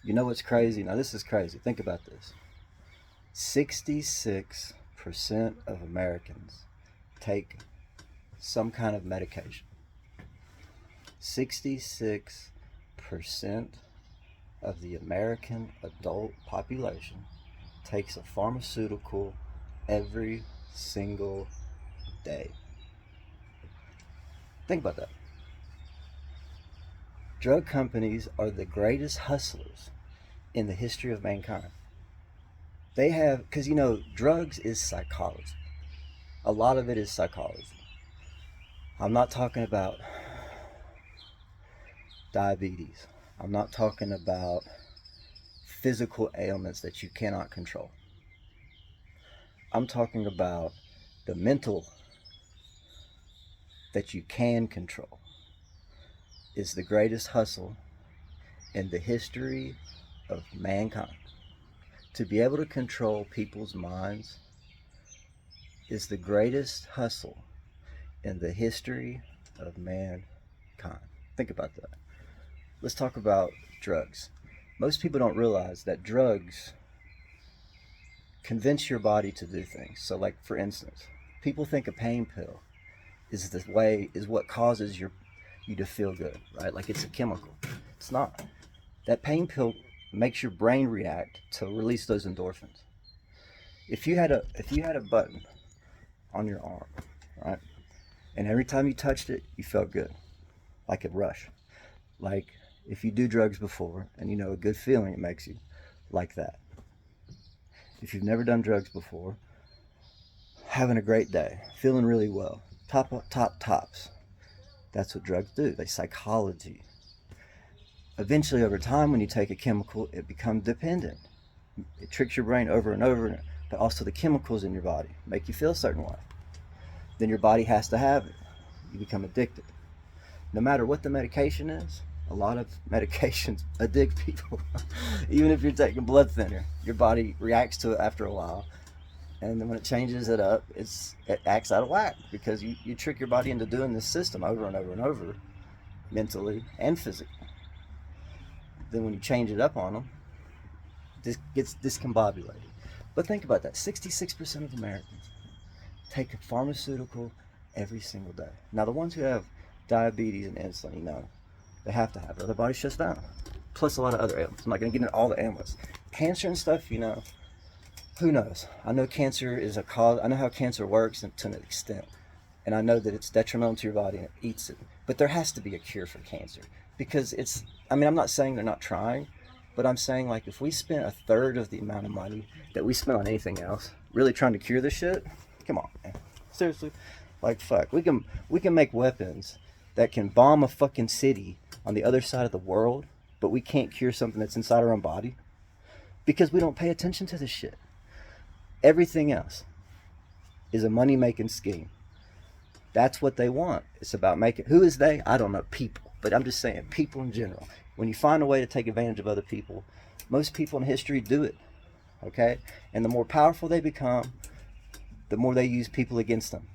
You know what's crazy? Now, this is crazy. Think about this. 66% of Americans take some kind of medication. 66% of the American adult population takes a pharmaceutical every single day. Think about that. Drug companies are the greatest hustlers in the history of mankind. They have, because drugs is psychology. A lot of it is psychology. I'm not talking about diabetes. I'm not talking about physical ailments that you cannot control. I'm talking about the mental that you can control. Is the greatest hustle in the history of mankind. To be able to control people's minds is the greatest hustle in the history of mankind. Think about that. Let's talk about drugs. Most people don't realize that drugs convince your body to do things. So, like, for instance, people think a pain pill is what causes you to feel good, right? Like it's a chemical. It's not. That pain pill makes your brain react to release those endorphins. If you had a button on your arm, right, and every time you touched it, you felt good, like a rush, like if you do drugs before and you know a good feeling it makes you, like that. If you've never done drugs before, having a great day, feeling really well, tops. That's what drugs do. They psychology. Eventually, over time, when you take a chemical, it becomes dependent. It tricks your brain over and over, but also the chemicals in your body make you feel a certain way. Then your body has to have it. You become addicted. No matter what the medication is, a lot of medications addict people. Even if you're taking blood thinner, your body reacts to it after a while. And then when it changes it up, it acts out of whack because you trick your body into doing this system over and over and over, mentally and physically. Then when you change it up on them, this gets discombobulated. But think about that. 66% of Americans take a pharmaceutical every single day. Now, the ones who have diabetes and insulin, they have to have it, or their body shuts down. Plus a lot of other ailments. I'm not going to get into all the ailments. Cancer and stuff, who knows? I know cancer is a cause. I know how cancer works to an extent. And I know that it's detrimental to your body and it eats it. But there has to be a cure for cancer. Because I'm not saying they're not trying, but I'm saying, like, if we spent a third of the amount of money that we spend on anything else really trying to cure this shit, come on, man. Seriously. Like, fuck. We can make weapons that can bomb a fucking city on the other side of the world, but we can't cure something that's inside our own body because we don't pay attention to this shit. Everything else is a money-making scheme. That's what they want. It's about making... Who is they? I don't know. People. But I'm just saying, people in general. When you find a way to take advantage of other people, most people in history do it. Okay? And the more powerful they become, the more they use people against them.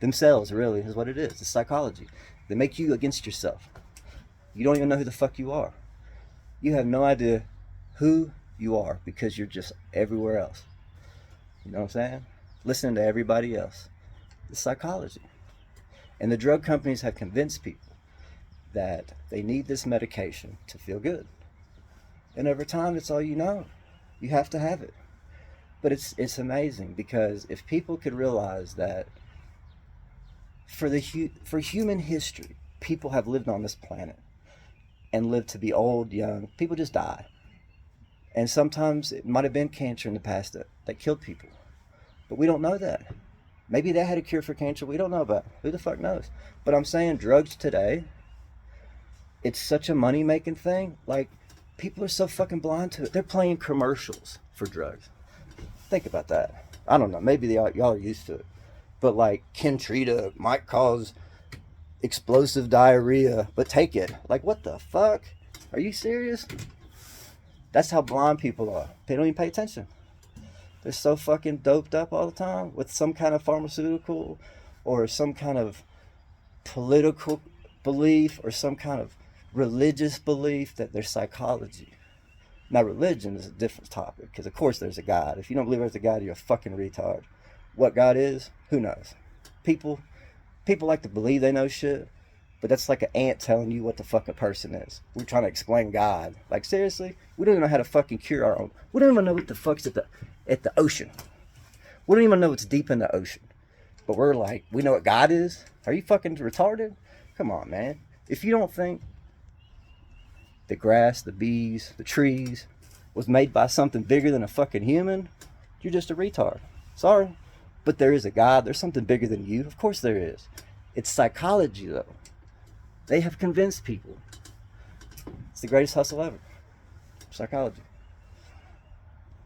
Themselves, really, is what it is. It's psychology. They make you against yourself. You don't even know who the fuck you are. You have no idea who you are because you're just everywhere else. You know what I'm saying? Listening to everybody else. It's psychology. And the drug companies have convinced people that they need this medication to feel good. And over time, it's all you know. You have to have it. But it's amazing because if people could realize that for human history, people have lived on this planet and lived to be old, young. People just die. And sometimes it might have been cancer in the past that killed people. But we don't know that. Maybe they had a cure for cancer we don't know about. Who the fuck knows? But I'm saying drugs today, it's such a money-making thing. Like, people are so fucking blind to it. They're playing commercials for drugs. Think about that. I don't know. Maybe y'all are used to it. But, like, Kentrita might cause explosive diarrhea, but take it. Like, what the fuck? Are you serious? That's how blind people are. They don't even pay attention. They're so fucking doped up all the time with some kind of pharmaceutical or some kind of political belief or some kind of religious belief that their psychology Now, religion is a different topic, because of course there's a God. If you don't believe there's a God, you're a fucking retard. What God is, who knows? People like to believe they know shit, but that's like an ant telling you what the fuck a person is. We're trying to explain God. Like, seriously? We don't even know how to fucking cure our own. We don't even know what the fuck's at the ocean. We don't even know what's deep in the ocean. But we're like, we know what God is? Are you fucking retarded? Come on, man. If you don't think the grass, the bees, the trees was made by something bigger than a fucking human, you're just a retard. Sorry. But there is a God. There's something bigger than you. Of course there is. It's psychology, though. They have convinced people. It's the greatest hustle ever. Psychology.